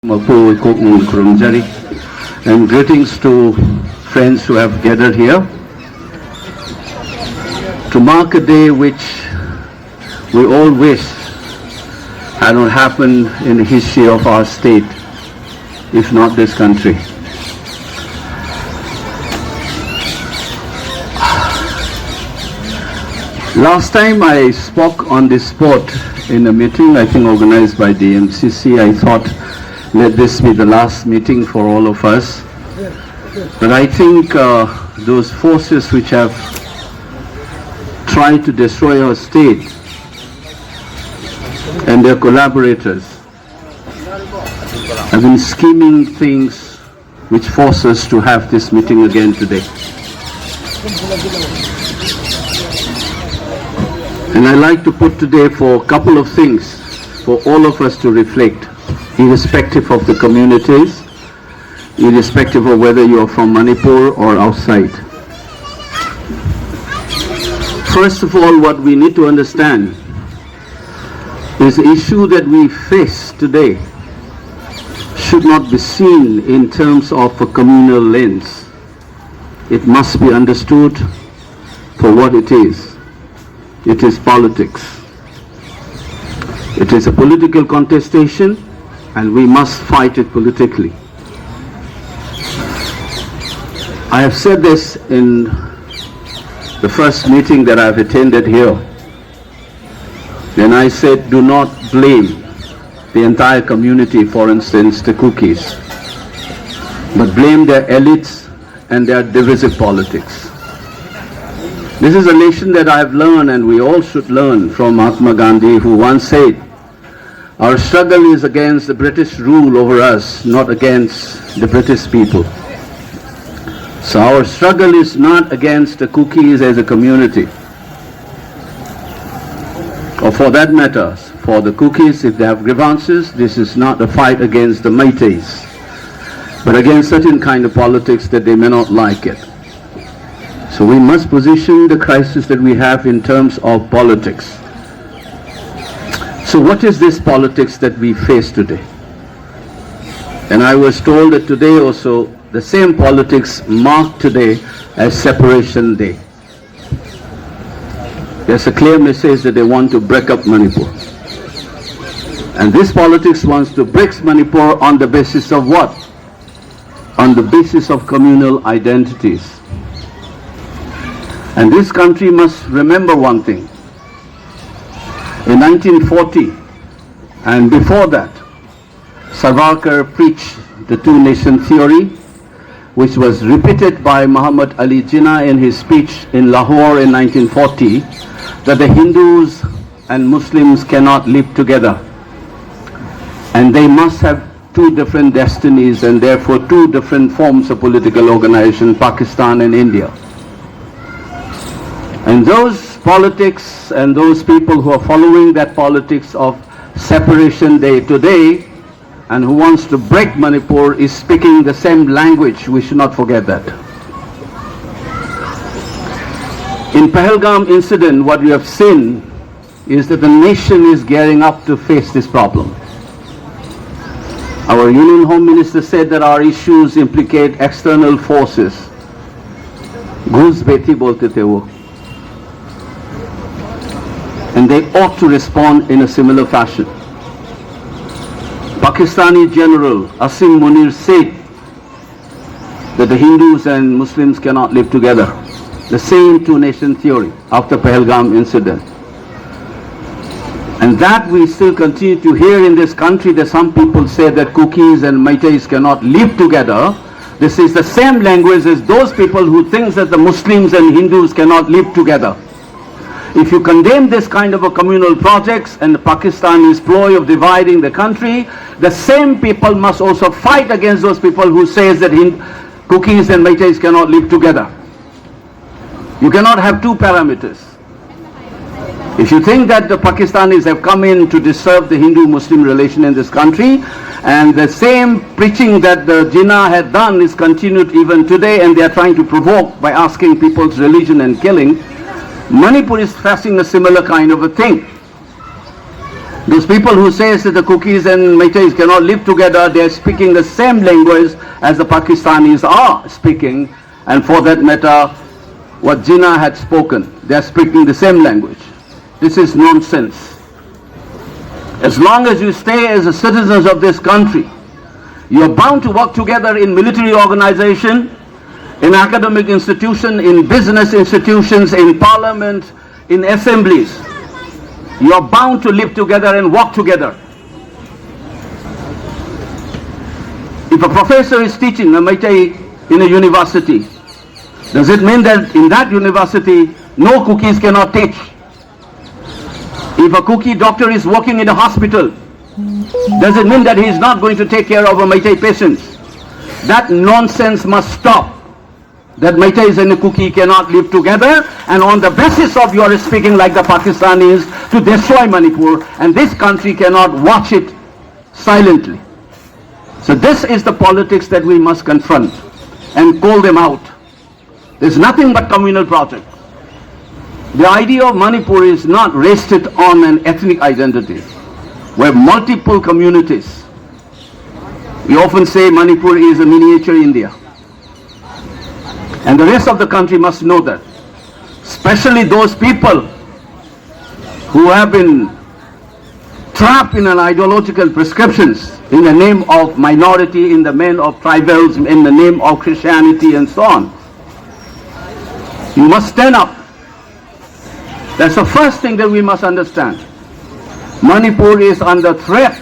Mapu Kokung Kurumjari, and greetings to friends who have gathered here to mark a day which we all wish had not happened in the history of our state, if not this country. Last time I spoke on this spot in a meeting, I think organized by the MCC. I thought, let this be the last meeting for all of us. But I think those forces which have tried to destroy our state and their collaborators have been scheming things which force us to have this meeting again today. And I'd like to put today for a couple of things for all of us to reflect, irrespective of the communities, irrespective of whether you are from Manipur or outside. First of all, what we need to understand is the issue that we face today should not be seen in terms of a communal lens. It must be understood for what it is. It is politics. It is a political contestation, and we must fight it politically. I have said this in the first meeting that I have attended here. Then I said, do not blame the entire community, for instance, the cookies, but blame their elites and their divisive politics. This is a lesson that I have learned, and we all should learn from Mahatma Gandhi, who once said, our struggle is against the British rule over us, not against the British people. So our struggle is not against the cookies as a community, or for that matter, for the cookies, if they have grievances, this is not a fight against the Meiteis, but against certain kind of politics that they may not like it. So we must position the crisis that we have in terms of politics. So what is this politics that we face today? And I was told that today also the same politics marked today as Separation Day. There's a clear message that they want to break up Manipur. And this politics wants to break Manipur on the basis of what? On the basis of communal identities. And this country must remember one thing. In 1940 and before that, Savarkar preached the two-nation theory, which was repeated by Muhammad Ali Jinnah in his speech in Lahore in 1940, that the Hindus and Muslims cannot live together, and they must have two different destinies and therefore two different forms of political organization, Pakistan and India. And those politics and those people who are following that politics of Separation Day today and who wants to break Manipur is speaking the same language. We should not forget that. In Pahalgam incident, what we have seen is that the nation is gearing up to face this problem. Our Union Home Minister said that our issues implicate external forces. Ghus beti bolte the wo. And they ought to respond in a similar fashion. Pakistani General Asim Munir said that the Hindus and Muslims cannot live together. The same two-nation theory after Pahalgam incident. And that we still continue to hear in this country, that some people say that cookies and Meiteis cannot live together. This is the same language as those people who think that the Muslims and Hindus cannot live together. If you condemn this kind of a communal projects and the Pakistani's ploy of dividing the country, the same people must also fight against those people who say that cookies and Meiteis cannot live together. You cannot have two parameters. If you think that the Pakistanis have come in to disturb the Hindu-Muslim relation in this country, and the same preaching that the Jinnah had done is continued even today, and they are trying to provoke by asking people's religion and killing, Manipur is facing a similar kind of a thing. Those people who say that the Kukis and Meiteis cannot live together, they are speaking the same language as the Pakistanis are speaking, and for that matter, what Jinnah had spoken, they are speaking the same language. This is nonsense. As long as you stay as the citizens of this country, you are bound to work together in military organization, in academic institution, in business institutions, in parliament, in assemblies. You are bound to live together and work together. If a professor is teaching a Meitei in a university, does it mean that in that university no Kukis cannot teach? If a Kuki doctor is working in a hospital, does it mean that he is not going to take care of a Meitei patient? That nonsense must stop. That Meiteis and a Kuki cannot live together, and on the basis of your speaking like the Pakistanis to destroy Manipur, and this country cannot watch it silently. So this is the politics that we must confront and call them out. There's nothing but communal project. The idea of Manipur is not rested on an ethnic identity. We have multiple communities. We often say Manipur is a miniature India. And the rest of the country must know that. Especially those people who have been trapped in an ideological prescriptions in the name of minority, in the name of tribals, in the name of Christianity and so on. You must stand up. That's the first thing that we must understand. Manipur is under threat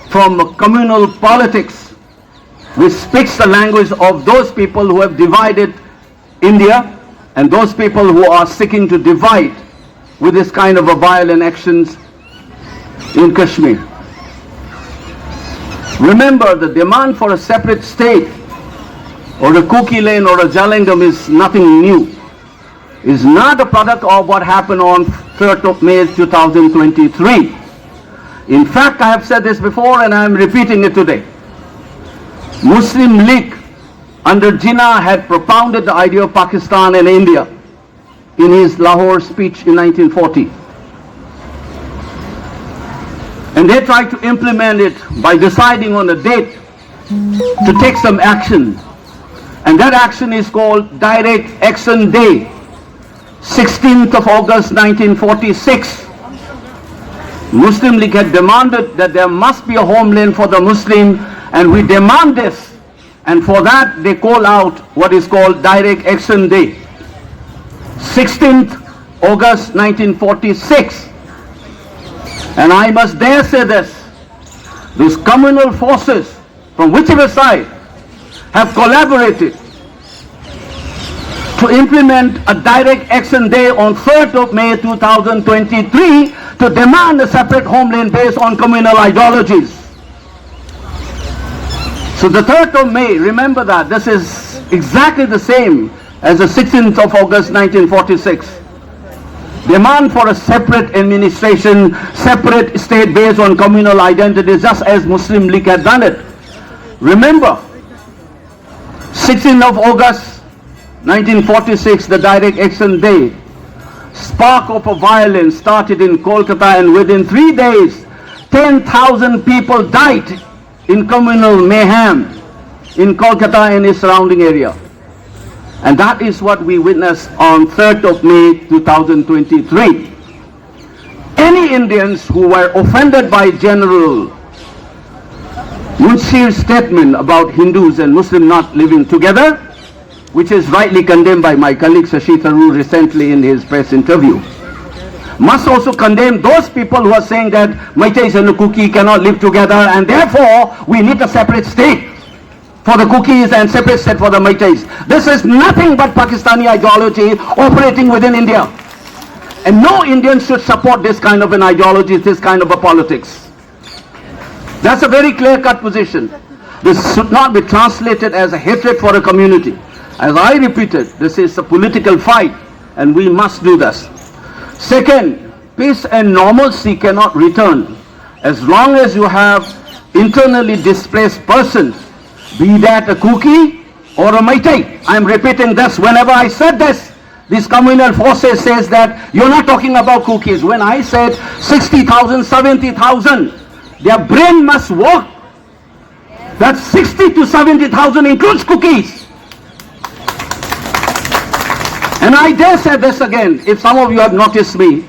from communal politics, which speaks the language of those people who have divided India and those people who are seeking to divide with this kind of a violent actions in Kashmir. Remember, the demand for a separate state or a Kuki Lane or a Jalingam is nothing new. It's not a product of what happened on 3rd of May 2023. In fact, I have said this before and I am repeating it today. Muslim League under Jinnah had propounded the idea of Pakistan and India in his Lahore speech in 1940. And they tried to implement it by deciding on a date to take some action. And that action is called Direct Action Day, 16th of August 1946. Muslim League had demanded that there must be a homeland for the Muslim, and we demand this. And for that they call out what is called Direct Action Day, 16th August 1946. And I must dare say this, these communal forces from whichever side have collaborated to implement a Direct Action Day on 3rd of May 2023 to demand a separate homeland based on communal ideologies. So the 3rd of May, remember that, this is exactly the same as the 16th of August 1946. Demand for a separate administration, separate state based on communal identity, just as Muslim League had done it. Remember, 16th of August 1946, the Direct Action Day, spark of a violence started in Kolkata, and within 3 days, 10,000 people died in communal mayhem in Kolkata and its surrounding area. And that is what we witnessed on 3rd of May 2023. Any Indians who were offended by General Munshir's statement about Hindus and Muslims not living together, which is rightly condemned by my colleague Shashi Tharoor recently in his press interview, must also condemn those people who are saying that Meiteis and the Kuki cannot live together and therefore we need a separate state for the Kukis and separate state for the Meiteis. This is nothing but Pakistani ideology operating within India. And no Indian should support this kind of an ideology, this kind of a politics. That's a very clear-cut position. This should not be translated as a hatred for a community. As I repeated, this is a political fight and we must do this. Second, peace and normalcy cannot return as long as you have internally displaced persons, be that a Kuki or a Meitei. I am repeating this. Whenever I said this, these communal forces says that you're not talking about cookies. When I said 60,000, 70,000, their brain must work. That 60 to 70,000 includes cookies. And I dare say this again, if some of you have noticed me,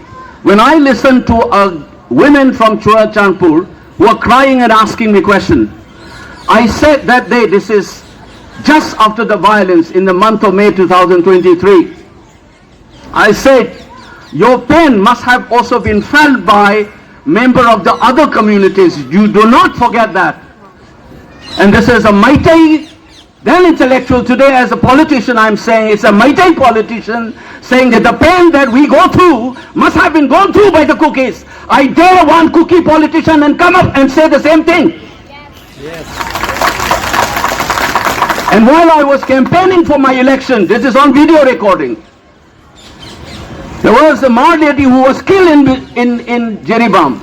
when I listen to women from Churachandpur who are crying and asking me questions, I said that day, this is just after the violence in the month of May 2023, I said, your pain must have also been felt by members of the other communities. You do not forget that. And this is a Maitai, then intellectual. Today as a politician I'm saying, it's a Maitai politician saying that the pain that we go through must have been gone through by the cookies. I dare one cookie politician and come up and say the same thing. Yes. And while I was campaigning for my election, this is on video recording, there was a Mar lady who was killed in Jiribam.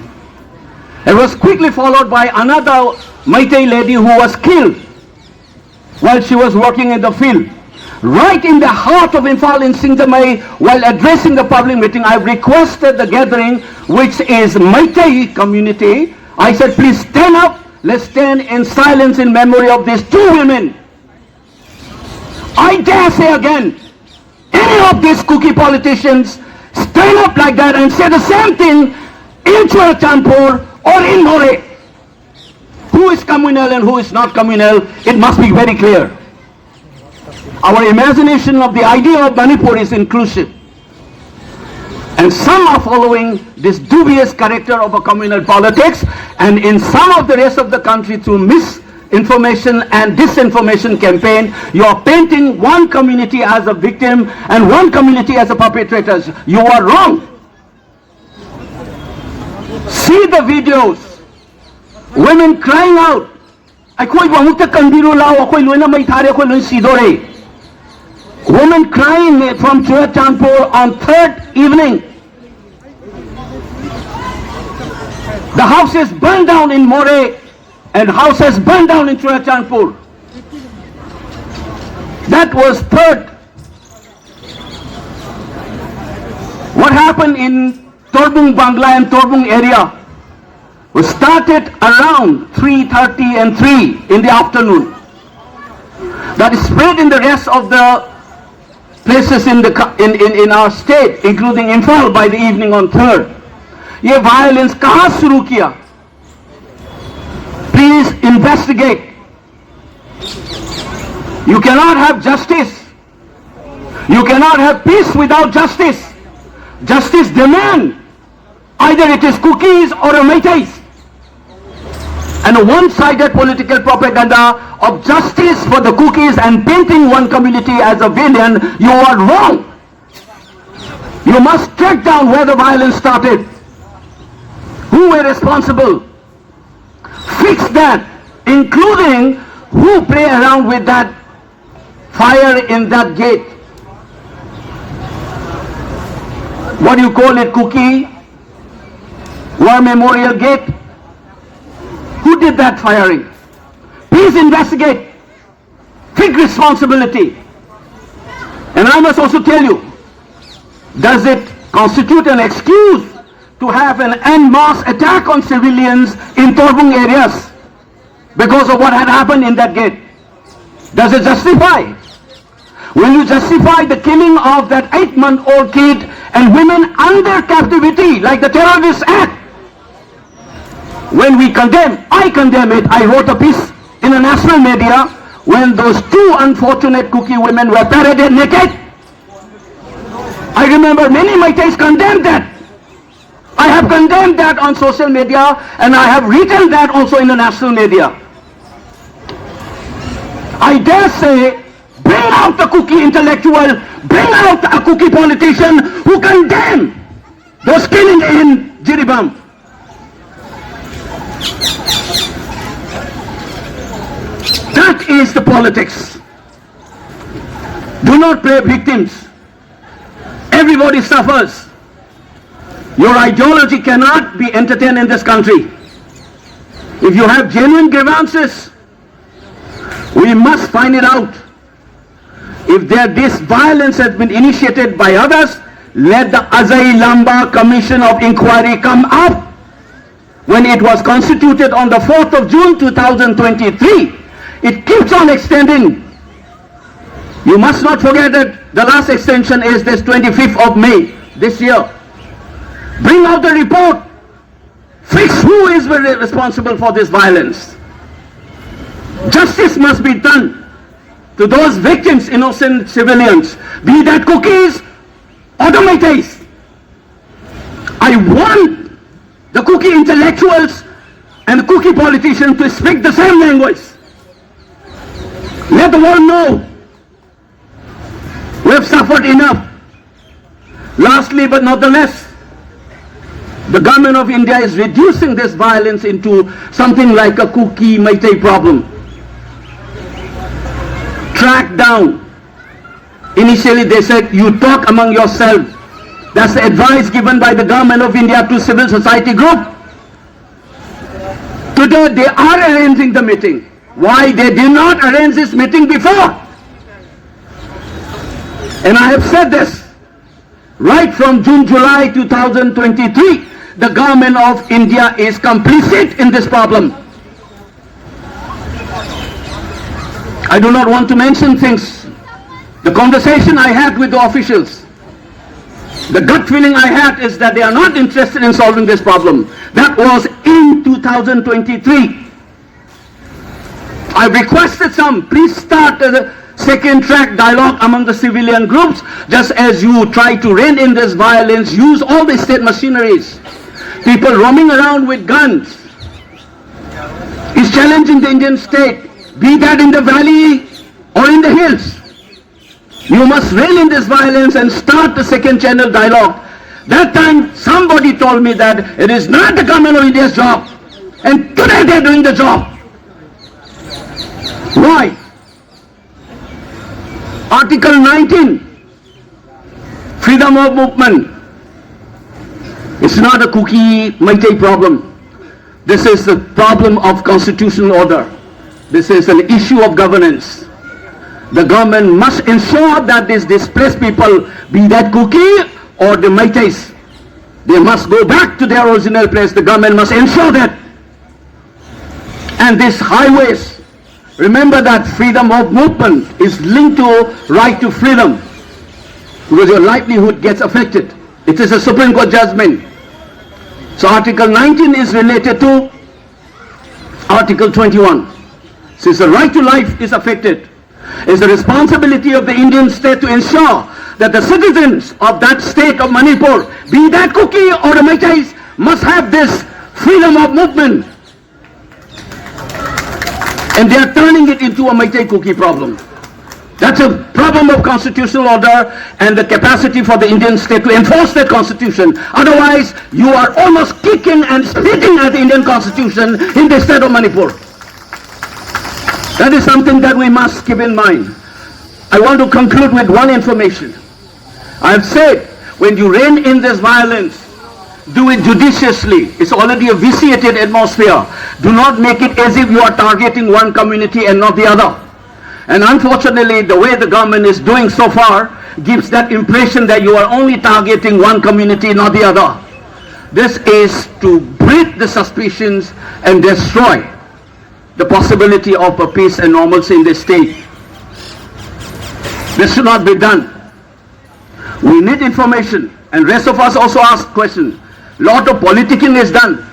It was quickly followed by another Maitai lady who was killed while she was working in the field. Right in the heart of Imphal in Singtamai, while addressing the public meeting, I requested the gathering, which is Maitai community. I said, please stand up. Let's stand in silence in memory of these two women. I dare say again, any of these cookie politicians stand up like that and say the same thing in Churachandpur or in More. Who is communal and who is not communal, it must be very clear. Our imagination of the idea of Manipur is inclusive. And some are following this dubious character of a communal politics, and in some of the rest of the country through misinformation and disinformation campaign, you are painting one community as a victim and one community as a perpetrator. You are wrong. See the videos. Women crying out. Women crying from Churachandpur on third evening. The houses burned down in More and houses burned down in Churachandpur. That was third. What happened in Torbung Bangla and Torbung area was started around 3:30 and 3 in the afternoon. That is spread in the rest of the places in our state, including Imphal by the evening on 3rd. Ye violence kahan shuru kiya? Please investigate. You cannot have justice. You cannot have peace without justice. Justice demand either it is cookies or a Maitais. And a one-sided political propaganda of justice for the cookies and painting one community as a villain, you are wrong. You must track down where the violence started. Who were responsible? Fix that, including who play around with that fire in that gate. What do you call it, cookie? War Memorial Gate? Who did that firing? Please investigate. Take responsibility. And I must also tell you, does it constitute an excuse to have an en masse attack on civilians in Torbung areas because of what had happened in that gate? Does it justify? When you justify the killing of that 8-month-old kid and women under captivity, like the Terrorist Act, when we condemn, I condemn it. I wrote a piece in the national media when those two unfortunate cookie women were paraded naked. I remember many Maitais condemned that. I have condemned that on social media and I have written that also in the national media. I dare say, bring out the cookie intellectual, bring out a cookie politician who condemn those killing in Jiribam. That is the politics. Do not play victims. Everybody suffers. Your ideology cannot be entertained in this country. If you have genuine grievances, we must find it out. If this violence has been initiated by others, let the Ajai Lamba Commission of Inquiry come up. When it was constituted on the 4th of June 2023, it keeps on extending. You must not forget that the last extension is this 25th of May this year. Bring out the report. Fix who is responsible for this violence. Justice must be done to those victims, innocent civilians, be that cookies or the Meiteis. I want the cookie intellectuals and the cookie politicians to speak the same language. Let the world know we have suffered enough. Lastly but not the least, the government of India is reducing this violence into something like a cookie Meitei problem. Track down. Initially they said, you talk among yourselves. That's the advice given by the government of India to civil society group. Today they are arranging the meeting. Why they did not arrange this meeting before? And I have said this, right from June, July 2023, the government of India is complicit in this problem. I do not want to mention things. The conversation I had with the officials, the gut feeling I had is that they are not interested in solving this problem. That was in 2023. I requested some, please start the second track dialogue among the civilian groups, just as you try to rein in this violence, use all the state machineries. People roaming around with guns is challenging the Indian state, be that in the valley or in the hills. You must rein in this violence and start the second channel dialogue. That time somebody told me that it is not the government of India's job. And today they are doing the job. Why? Article 19, freedom of movement. It's not a cookie Meitei problem. This is the problem of constitutional order. This is an issue of governance. The government must ensure that these displaced people, be that cookie or the Meiteis, they must go back to their original place. The government must ensure that. And these highways, remember that freedom of movement is linked to right to freedom, because your livelihood gets affected. It is a Supreme Court judgment. So Article 19 is related to Article 21. Since the right to life is affected, it's the responsibility of the Indian state to ensure that the citizens of that state of Manipur, be that cookie or the Meiteis, must have this freedom of movement. And they are turning it into a Meitei cookie problem. That's a problem of constitutional order and the capacity for the Indian state to enforce that constitution. Otherwise, you are almost kicking and spitting at the Indian constitution in the state of Manipur. That is something that we must keep in mind. I want to conclude with one information. I have said, when you rein in this violence, do it judiciously. It's already a vitiated atmosphere. Do not make it as if you are targeting one community and not the other. And unfortunately, the way the government is doing so far gives that impression that you are only targeting one community, not the other. This is to breed the suspicions and destroy the possibility of a peace and normalcy in the state. This should not be done. We need information, and rest of us also ask questions. Lot of politicking is done,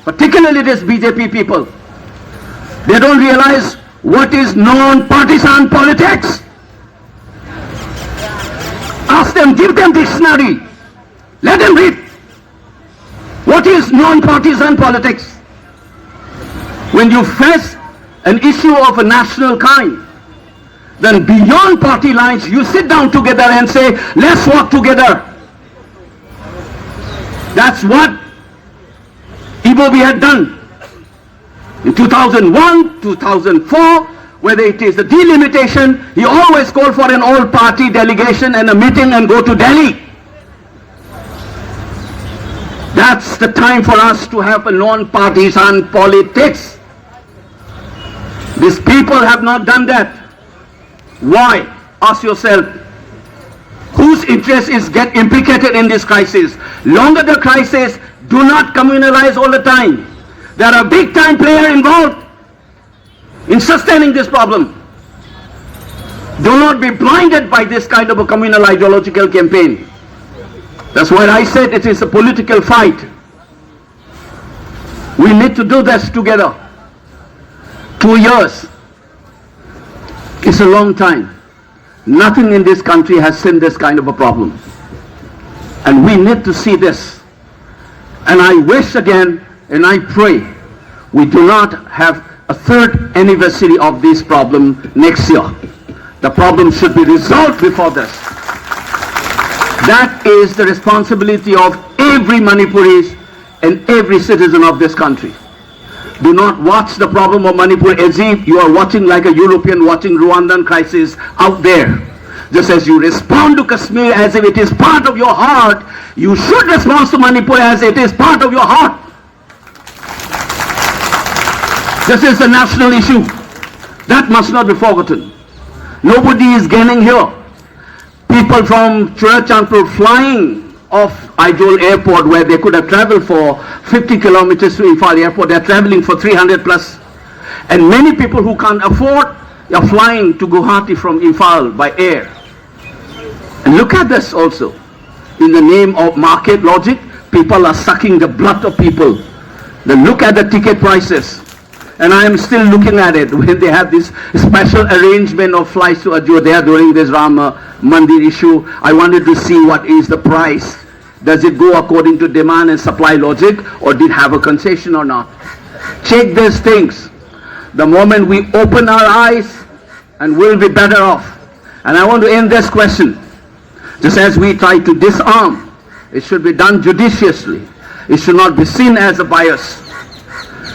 particularly these BJP people. They don't realize what is non-partisan politics. Ask them, give them dictionary, let them read. What is non-partisan politics? When you face an issue of a national kind, then beyond party lines, you sit down together and say, let's work together. That's what Ibobi had done in 2001, 2004, whether it is the delimitation, he always called for an all-party delegation and a meeting and go to Delhi. That's the time for us to have a non-partisan politics. These people have not done that. Why? ask yourself, whose interest is get implicated in this crisis? Longer the crisis, do not communalize all the time. There are a big time player involved in sustaining this problem. Do not be blinded by this kind of a communal ideological campaign. That's why I said it is a political fight. We need to do this together. 2 years is a long time. Nothing in this country has seen this kind of a problem. And we need to see this. And I wish again, and I pray, we do not have a third anniversary of this problem next year. The problem should be resolved before this. That is the responsibility of every Manipuris and every citizen of this country. Do not watch the problem of Manipur as if you are watching like a European watching Rwandan crisis out there. Just as you respond to Kashmir as if it is part of your heart, you should respond to Manipur as it is part of your heart. This is a national issue. That must not be forgotten. Nobody is gaining here. People from Churachandpur flying off Aizawl airport where they could have traveled for 50 kilometers to Imphal airport, they are traveling for 300 plus. And many people who can't afford are flying to Guwahati from Imphal by air. And look at this also. In the name of market logic, people are sucking the blood of people. Then look at the ticket prices. And I am still looking at it when they have this special arrangement of flights to Ayodhya during this Ram Mandir issue. I wanted to see what is the price. Does it go according to demand and supply logic, or did it have a concession or not? Check these things. The moment we open our eyes, and we'll be better off. And I want to end this question. Just as we try to disarm, it should be done judiciously. It should not be seen as a bias.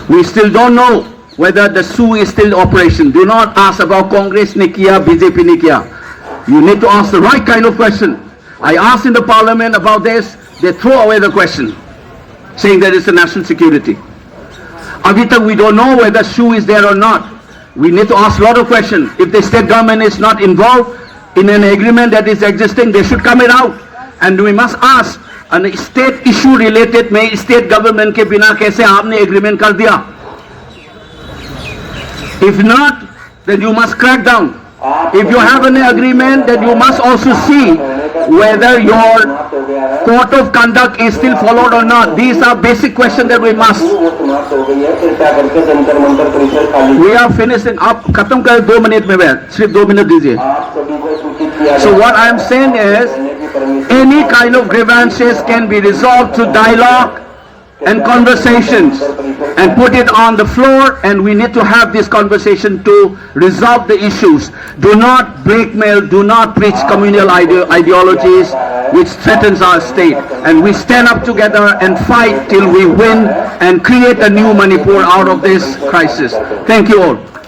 We still don't know whether the SU is still in operation. Do not ask about Congress ne kiya, BJP ne kiya. You need to ask the right kind of question. I asked in the parliament about this, they throw away the question, saying that it's a national security. Abhi tak we don't know whether SU is there or not. We need to ask a lot of questions. If the state government is not involved in an agreement that is existing, they should come it out. And we must ask, an state issue related में state government के बिना कैसे आपने agreement कर दिया? If not, then you must crack down. If you have an agreement, then you must also see whether your code of conduct is still followed or not. These are basic questions that we must. We are finishing. आप खत्म कर 2 minute में बैठ, सिर्फ 2 minute दीजिए. So what I am saying is, any kind of grievances can be resolved through dialogue and conversations and put it on the floor, and we need to have this conversation to resolve the issues. Do not blackmail, do not preach communal ideologies which threatens our state. And we stand up together and fight till we win and create a new Manipur out of this crisis. Thank you all.